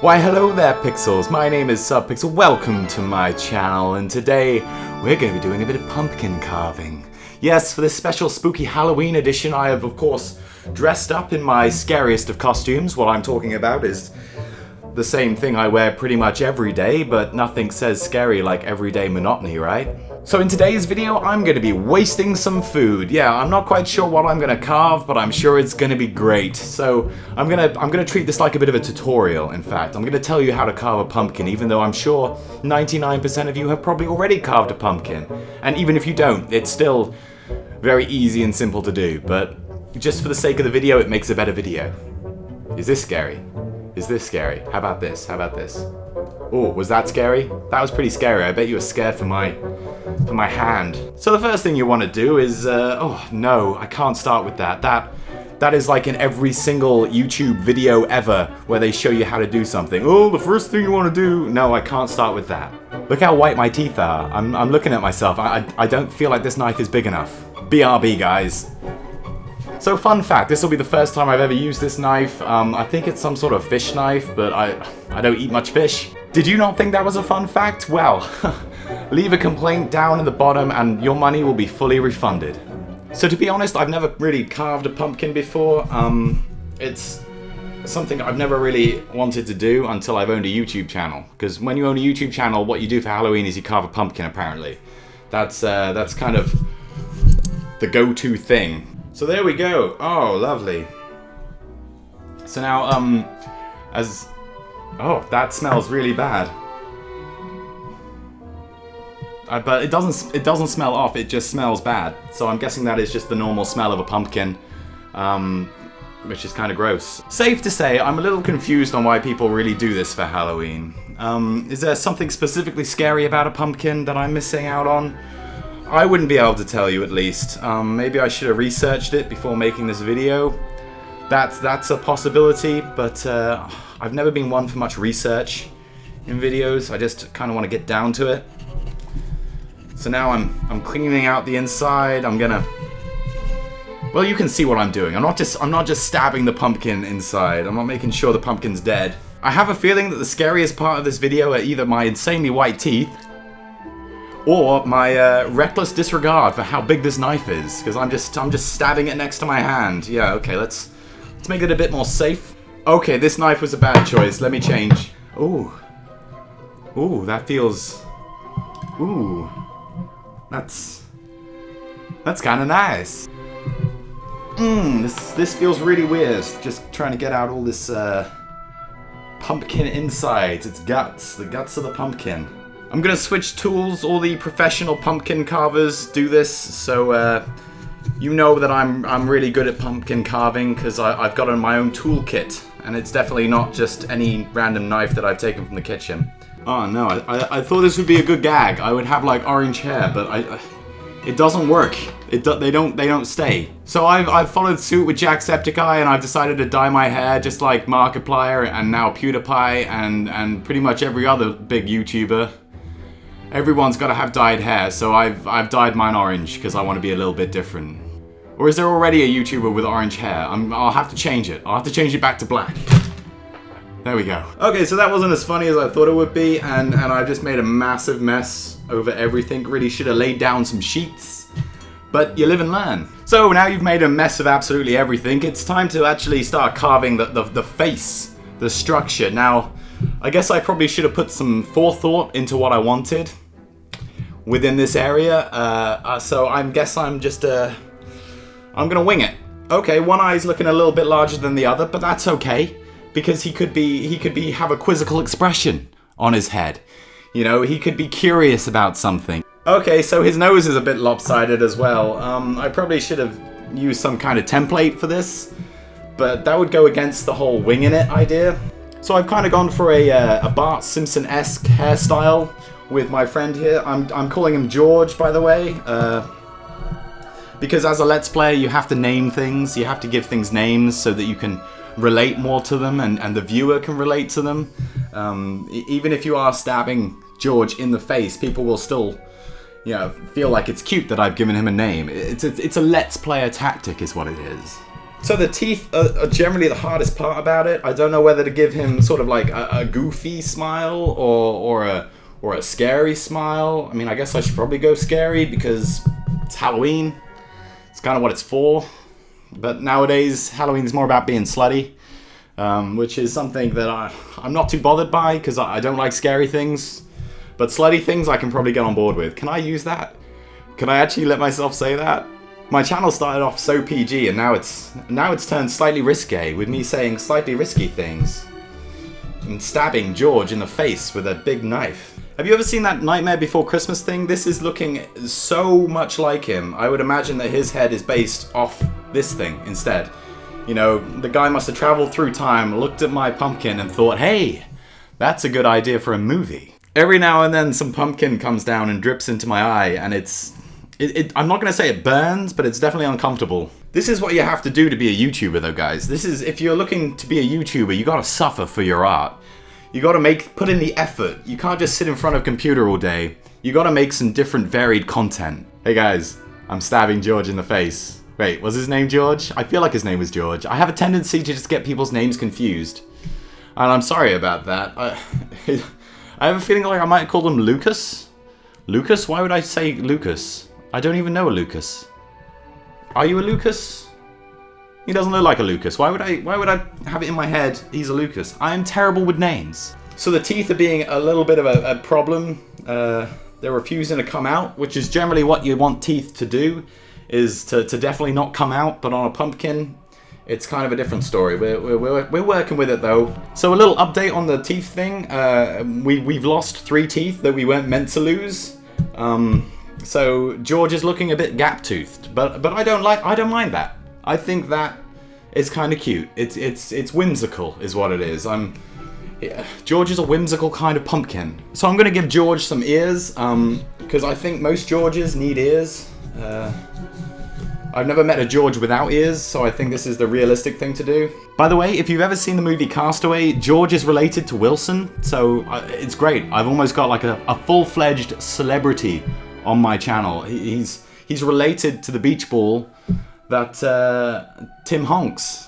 Why hello there Pixels, my name is SubPixel, welcome to my channel, and today we're going to be doing a bit of pumpkin carving. Yes, for this special spooky Halloween edition I have of course dressed up in my scariest of costumes. What I'm talking about is the same thing I wear pretty much every day, but nothing says scary like everyday monotony, right? So in today's video, I'm going to be wasting some food. Yeah, I'm not quite sure what I'm going to carve, but I'm sure it's going to be great. So I'm going to treat this like a bit of a tutorial, in fact. I'm going to tell you how to carve a pumpkin, even though I'm sure 99% of you have probably already carved a pumpkin. And even if you don't, it's still very easy and simple to do, but just for the sake of the video, it makes a better video. Is this scary? Is this scary? How about this? How about this? Oh, was that scary? That was pretty scary. I bet you were scared for my hand. So the first thing you want to do is, oh no, I can't start with that. That is like in every single YouTube video ever where they show you how to do something. Oh, the first thing you want to do. No, I can't start with that. Look how white my teeth are. I'm looking at myself. I don't feel like this knife is big enough. BRB, guys. So fun fact, this will be the first time I've ever used this knife. I think it's some sort of fish knife, but I don't eat much fish. Did you not think that was a fun fact? Well, leave a complaint down in the bottom and your money will be fully refunded. So to be honest, I've never really carved a pumpkin before. It's something I've never really wanted to do until I've owned a YouTube channel. Because when you own a YouTube channel, what you do for Halloween is you carve a pumpkin, apparently. That's kind of the go-to thing. So there we go. Oh, lovely. So now, oh, that smells really bad. But it doesn't smell off. It just smells bad. So I'm guessing that is just the normal smell of a pumpkin, which is kind of gross. Safe to say, I'm a little confused on why people really do this for Halloween. Is there something specifically scary about a pumpkin that I'm missing out on? I wouldn't be able to tell you, at least. Maybe I should have researched it before making this video. That's a possibility, but I've never been one for much research in videos. I just kind of want to get down to it. So now I'm cleaning out the inside. I'm gonna. Well, you can see what I'm doing. I'm not just stabbing the pumpkin inside. I'm not making sure the pumpkin's dead. I have a feeling that the scariest part of this video are either my insanely white teeth or my reckless disregard for how big this knife is, because I'm just stabbing it next to my hand. Yeah, okay, let's make it a bit more safe. Okay, this knife was a bad choice. Let me change. Ooh, that feels. Ooh, that's kind of nice. This feels really weird. Just trying to get out all this pumpkin insides, its guts, the guts of the pumpkin. I'm gonna switch tools. All the professional pumpkin carvers do this, so you know that I'm really good at pumpkin carving because I've got my own toolkit, and it's definitely not just any random knife that I've taken from the kitchen. Oh no, I thought this would be a good gag. I would have like orange hair, but it doesn't work. They don't stay. So I've followed suit with Jacksepticeye, and I've decided to dye my hair just like Markiplier and now PewDiePie and pretty much every other big YouTuber. Everyone's got to have dyed hair, so I've dyed mine orange because I want to be a little bit different. Or is there already a YouTuber with orange hair? I'll have to change it. I'll have to change it back to black. There we go. Okay, so that wasn't as funny as I thought it would be, and I just made a massive mess over everything. Really should have laid down some sheets, but you live and learn. So now you've made a mess of absolutely everything, it's time to actually start carving the face, the structure. Now, I guess I probably should have put some forethought into what I wanted within this area. So I guess I'm gonna wing it. Okay, one eye's looking a little bit larger than the other, but that's okay because he could have a quizzical expression on his head. You know, he could be curious about something. Okay, so his nose is a bit lopsided as well. I probably should have used some kind of template for this, but that would go against the whole winging it idea. So I've kind of gone for a Bart Simpson-esque hairstyle with my friend here. I'm calling him George, by the way, because as a Let's Player you have to name things, you have to give things names so that you can relate more to them and the viewer can relate to them. Even if you are stabbing George in the face, people will still, you know, feel like it's cute that I've given him a name. It's a Let's Player tactic is what it is. So the teeth are generally the hardest part about it. I don't know whether to give him sort of like a goofy smile or a scary smile. I mean, I guess I should probably go scary because it's Halloween. It's kind of what it's for. But nowadays, Halloween's more about being slutty, which is something that I'm not too bothered by because I don't like scary things. But slutty things I can probably get on board with. Can I use that? Can I actually let myself say that? My channel started off so PG and now it's turned slightly risque with me saying slightly risky things and stabbing George in the face with a big knife. Have you ever seen that Nightmare Before Christmas thing? This is looking so much like him. I would imagine that his head is based off this thing instead. You know, the guy must have traveled through time, looked at my pumpkin and thought, hey, that's a good idea for a movie. Every now and then some pumpkin comes down and drips into my eye and I'm not going to say it burns, but it's definitely uncomfortable. This is what you have to do to be a YouTuber though, guys. This is, if you're looking to be a YouTuber, you gotta suffer for your art. You gotta put in the effort. You can't just sit in front of a computer all day. You gotta make some different varied content. Hey guys, I'm stabbing George in the face. Wait, was his name George? I feel like his name was George. I have a tendency to just get people's names confused. And I'm sorry about that. I have a feeling like I might have called him Lucas. Lucas? Why would I say Lucas? I don't even know a Lucas. Are you a Lucas? He doesn't look like a Lucas. Why would I have it in my head he's a Lucas? I am terrible with names. So the teeth are being a little bit of a problem. They're refusing to come out, which is generally what you want teeth to do, is to definitely not come out. But on a pumpkin, it's kind of a different story. We're working with it though. So a little update on the teeth thing. We've lost 3 teeth that we weren't meant to lose. So George is looking a bit gap-toothed, but I don't mind that. I think that is kind of cute. It's whimsical, is what it is. George is a whimsical kind of pumpkin. So I'm gonna give George some ears, because I think most Georges need ears. I've never met a George without ears, so I think this is the realistic thing to do. By the way, if you've ever seen the movie Castaway, George is related to Wilson, so it's great. I've almost got like a full-fledged celebrity on my channel. He's related to the beach ball that Tim Honks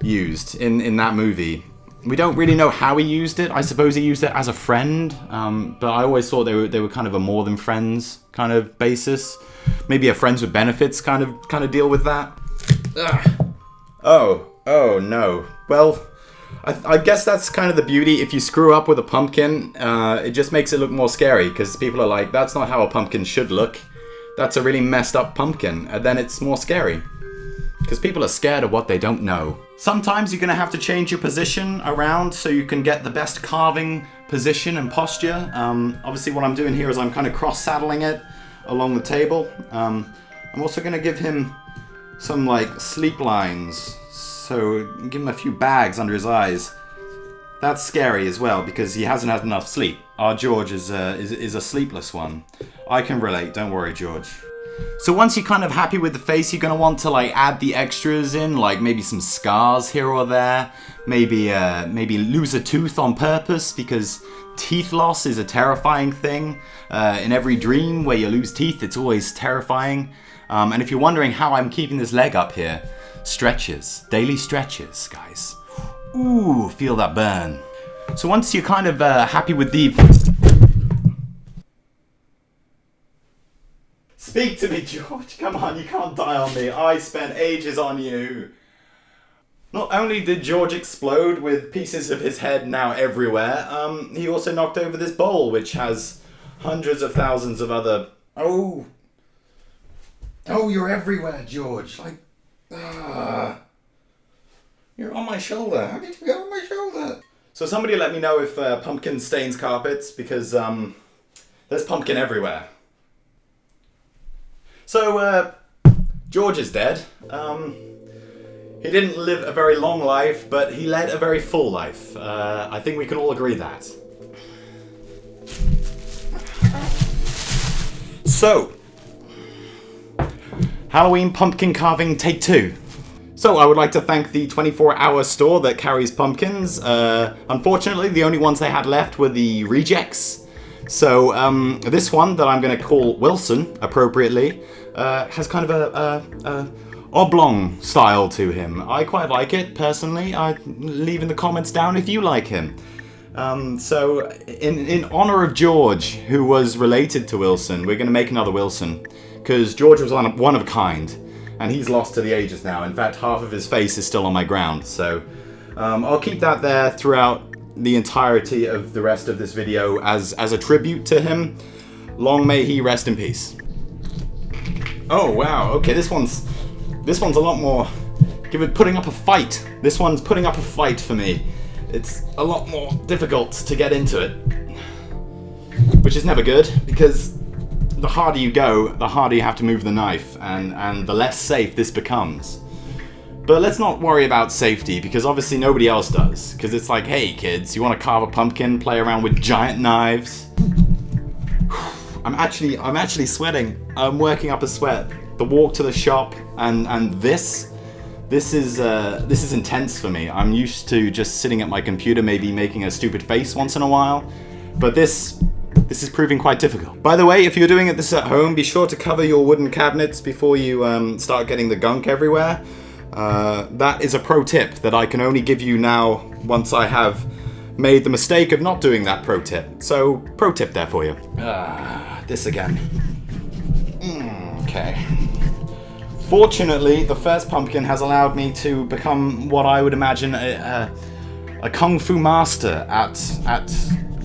used in that movie. We don't really know how he used it. I suppose he used it as a friend, but I always thought they were kind of a more than friends kind of basis. Maybe a friends with benefits kind of deal with that. Ugh. Oh no. Well, I guess that's kind of the beauty. If you screw up with a pumpkin, it just makes it look more scary because people are like, that's not how a pumpkin should look. That's a really messed up pumpkin. And then it's more scary because people are scared of what they don't know. Sometimes you're going to have to change your position around so you can get the best carving position and posture. Obviously what I'm doing here is I'm kind of cross-saddling it along the table. I'm also going to give him some like sleep lines. So give him a few bags under his eyes. That's scary as well because he hasn't had enough sleep. Our George is a sleepless one. I can relate, don't worry George. So once you're kind of happy with the face, you're going to want to like add the extras in, like maybe some scars here or there. Maybe lose a tooth on purpose because teeth loss is a terrifying thing. In every dream where you lose teeth, it's always terrifying. And if you're wondering how I'm keeping this leg up here, stretches, daily stretches, guys. Ooh, feel that burn. So once you're kind of happy with the... Speak to me, George. Come on, you can't die on me. I spent ages on you. Not only did George explode with pieces of his head now everywhere, he also knocked over this bowl, which has hundreds of thousands of other... Oh, you're everywhere, George. Like... You're on my shoulder. How did you get on my shoulder? So somebody let me know if pumpkin stains carpets because there's pumpkin everywhere. So George is dead. He didn't live a very long life, but he led a very full life. I think we can all agree that. So, Halloween pumpkin carving take 2. So I would like to thank the 24-hour store that carries pumpkins. Unfortunately, the only ones they had left were the rejects. So this one that I'm going to call Wilson, appropriately, has kind of a oblong style to him. I quite like it, personally. Leave in the comments down if you like him. So, in honor of George, who was related to Wilson, we're going to make another Wilson. Because George was one of a kind, and he's lost to the ages now. In fact, half of his face is still on my ground. So, I'll keep that there throughout the entirety of the rest of this video as a tribute to him. Long may he rest in peace. Oh wow, okay, this one's a lot more putting up a fight. This one's putting up a fight for me. It's a lot more difficult to get into it. Which is never good, because the harder you go, the harder you have to move the knife, and the less safe this becomes. But let's not worry about safety, because obviously nobody else does. Because it's like, hey kids, you want to carve a pumpkin, play around with giant knives? I'm actually sweating. I'm working up a sweat. The walk to the shop and this is intense for me. I'm used to just sitting at my computer, maybe making a stupid face once in a while, but this is proving quite difficult. By the way, if you're doing this at home, be sure to cover your wooden cabinets before you start getting the gunk everywhere. That is a pro tip that I can only give you now once I have made the mistake of not doing that pro tip. So, pro tip there for you. This again. Okay. Fortunately, the first pumpkin has allowed me to become what I would imagine a kung fu master at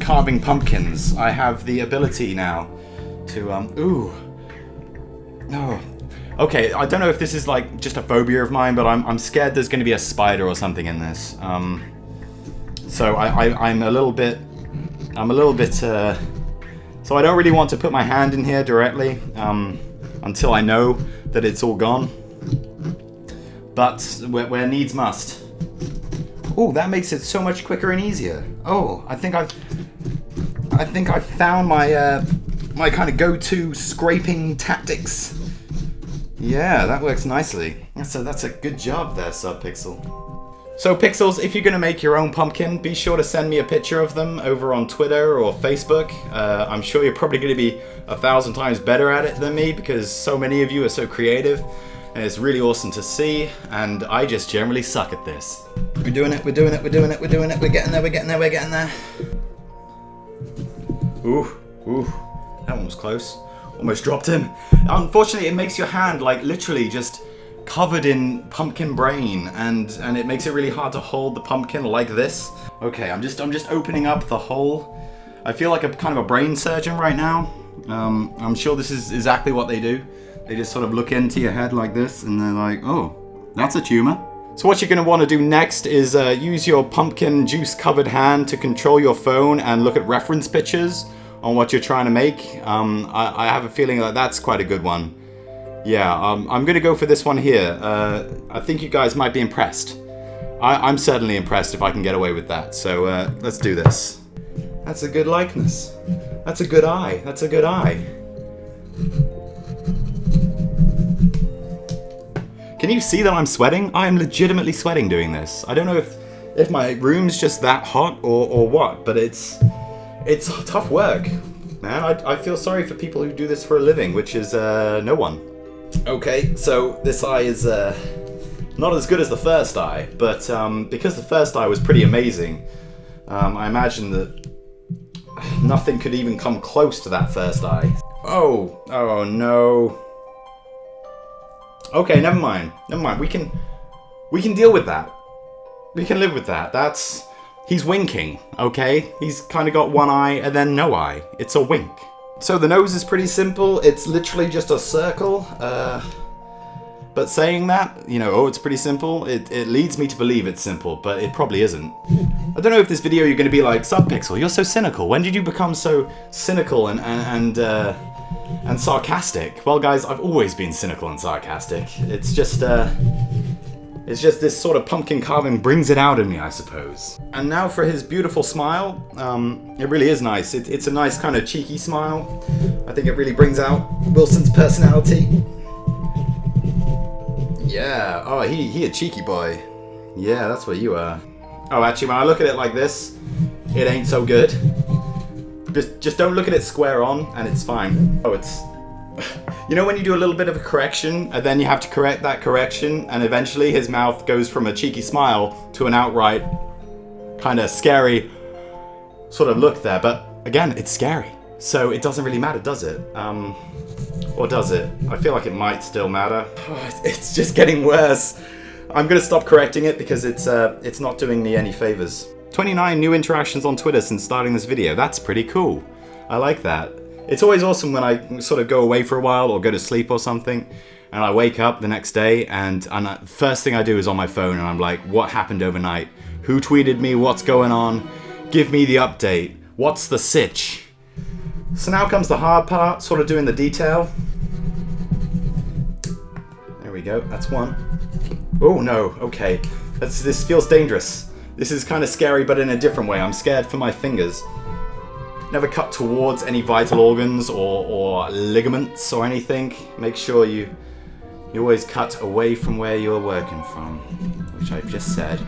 carving pumpkins. I have the ability now to okay, I don't know if this is like just a phobia of mine, but I'm scared there's going to be a spider or something in this. So I'm a little bit so I don't really want to put my hand in here directly until I know that it's all gone. But where needs must. Oh, that makes it so much quicker and easier. Oh, I think I've found my kind of go-to scraping tactics. Yeah, that works nicely. That's a good job there, SubPixel. So Pixels, if you're going to make your own pumpkin, be sure to send me a picture of them over on Twitter or Facebook. I'm sure you're probably going to be 1,000 times better at it than me, because so many of you are so creative, and it's really awesome to see, and I just generally suck at this. We're doing it, we're getting there. Ooh, that one was close. Almost dropped him. Unfortunately, it makes your hand like literally just covered in pumpkin brain, and it makes it really hard to hold the pumpkin like this. Okay, I'm just opening up the hole. I feel like a kind of a brain surgeon right now. I'm sure this is exactly what they do. They just sort of look into your head like this, and they're like, oh, that's a tumor. So what you're going to want to do next is use your pumpkin juice covered hand to control your phone and look at reference pictures on what you're trying to make. I have a feeling that that's quite a good one. Yeah, I'm gonna go for this one here. I think you guys might be impressed. I'm certainly impressed if I can get away with that. So let's do this. That's a good likeness. That's a good eye. That's a good eye. Can you see that I'm sweating? I am legitimately sweating doing this. I don't know if my room's just that hot or what, but it's tough work, man. I feel sorry for people who do this for a living, which is no one. Okay, so this eye is not as good as the first eye, but because the first eye was pretty amazing, I imagine that nothing could even come close to that first eye. Oh no. Okay, never mind. We can deal with that. We can live with that. He's winking, okay? He's kind of got one eye and then no eye. It's a wink. So the nose is pretty simple. It's literally just a circle. But saying that, it's pretty simple, it leads me to believe it's simple, but it probably isn't. I don't know if this video you're going to be like, SubPixel, you're so cynical. When did you become so cynical and sarcastic? Well, guys, I've always been cynical and sarcastic. It's just this sort of pumpkin carving brings it out in me, I suppose. And now for his beautiful smile. It really is nice. It's a nice kind of cheeky smile. I think it really brings out Wilson's personality. Yeah. Oh, he a cheeky boy. Yeah, that's what you are. Oh, actually, when I look at it like this, it ain't so good. Just don't look at it square on, and it's fine. Oh, You know when you do a little bit of a correction, and then you have to correct that correction, and eventually his mouth goes from a cheeky smile to an outright kind of scary sort of look there. But again, it's scary, so it doesn't really matter, does it? Or does it? I feel like it might still matter. It's just getting worse. I'm gonna stop correcting it because it's not doing me any favors. 29 new interactions on Twitter since starting this video. That's pretty cool. I like that. It's always awesome when I sort of go away for a while or go to sleep or something, and I wake up the next day and first thing I do is on my phone, and I'm like, what happened overnight? Who tweeted me? What's going on? Give me the update. What's the sitch? So now comes the hard part, sort of doing the detail. There we go, that's one. Oh no, okay. This feels dangerous. This is kind of scary, but in a different way. I'm scared for my fingers. Never cut towards any vital organs or ligaments or anything. Make sure you always cut away from where you're working from, which I've just said,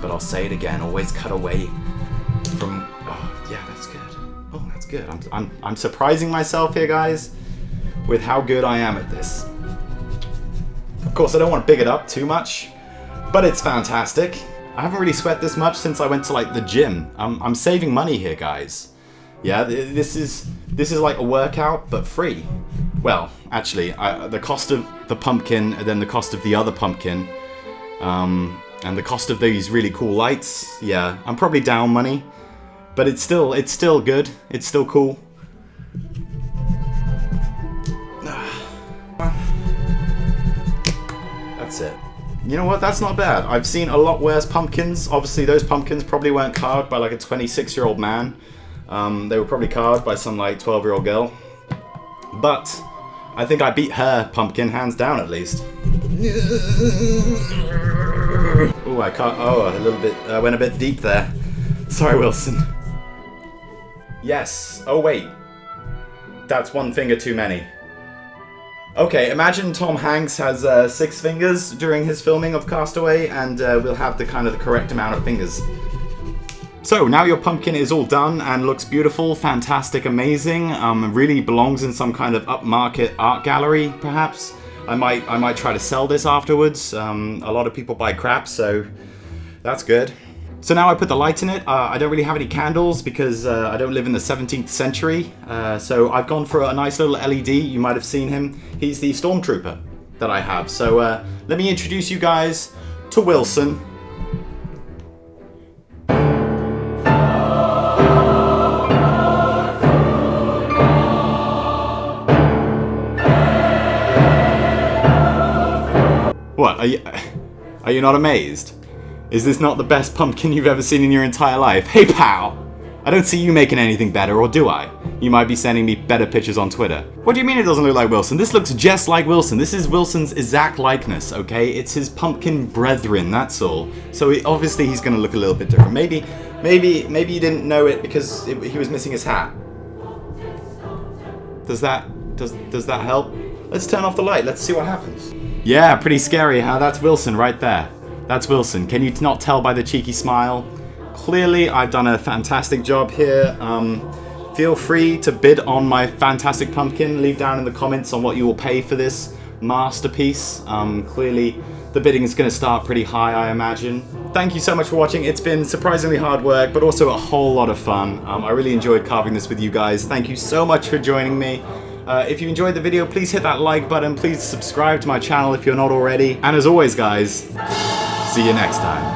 but I'll say it again. Always cut away from. Oh, yeah, that's good. Oh, that's good. I'm surprising myself here, guys, with how good I am at this. Of course, I don't want to big it up too much, but it's fantastic. I haven't really sweat this much since I went to like the gym. I'm saving money here, guys. Yeah, this is like a workout, but free. Well, actually, the cost of the pumpkin, and then the cost of the other pumpkin, and the cost of these really cool lights. Yeah, I'm probably down money, but it's still good. It's still cool. That's it. You know what? That's not bad. I've seen a lot worse pumpkins. Obviously, those pumpkins probably weren't carved by like a 26-year-old man. They were probably carved by some like 12-year-old girl. But I think I beat her pumpkin hands down at least. Oh, I can't. Oh, a little bit. I went a bit deep there. Sorry, Wilson. Yes. Oh wait. That's one finger too many. Okay, imagine Tom Hanks has 6 fingers during his filming of Castaway, and we'll have the correct amount of fingers. So now your pumpkin is all done and looks beautiful, fantastic, amazing. Really belongs in some kind of upmarket art gallery, perhaps. I might try to sell this afterwards. A lot of people buy crap, so that's good. So now I put the light in it. I don't really have any candles because I don't live in the 17th century. So I've gone for a nice little LED. You might have seen him. He's the stormtrooper that I have. So let me introduce you guys to Wilson. What, are you not amazed? Is this not the best pumpkin you've ever seen in your entire life? Hey pal! I don't see you making anything better, or do I? You might be sending me better pictures on Twitter. What do you mean it doesn't look like Wilson? This looks just like Wilson. This is Wilson's exact likeness, okay? It's his pumpkin brethren, that's all. So obviously he's gonna look a little bit different. Maybe you didn't know it because he was missing his hat. Does that help? Let's turn off the light, let's see what happens. Yeah, pretty scary, huh? That's Wilson right there. That's Wilson. Can you not tell by the cheeky smile? Clearly, I've done a fantastic job here. Feel free to bid on my fantastic pumpkin. Leave down in the comments on what you will pay for this masterpiece. Clearly, the bidding is going to start pretty high, I imagine. Thank you so much for watching. It's been surprisingly hard work, but also a whole lot of fun. I really enjoyed carving this with you guys. Thank you so much for joining me. If you enjoyed the video, please hit that like button. Please subscribe to my channel if you're not already. And as always, guys, see you next time.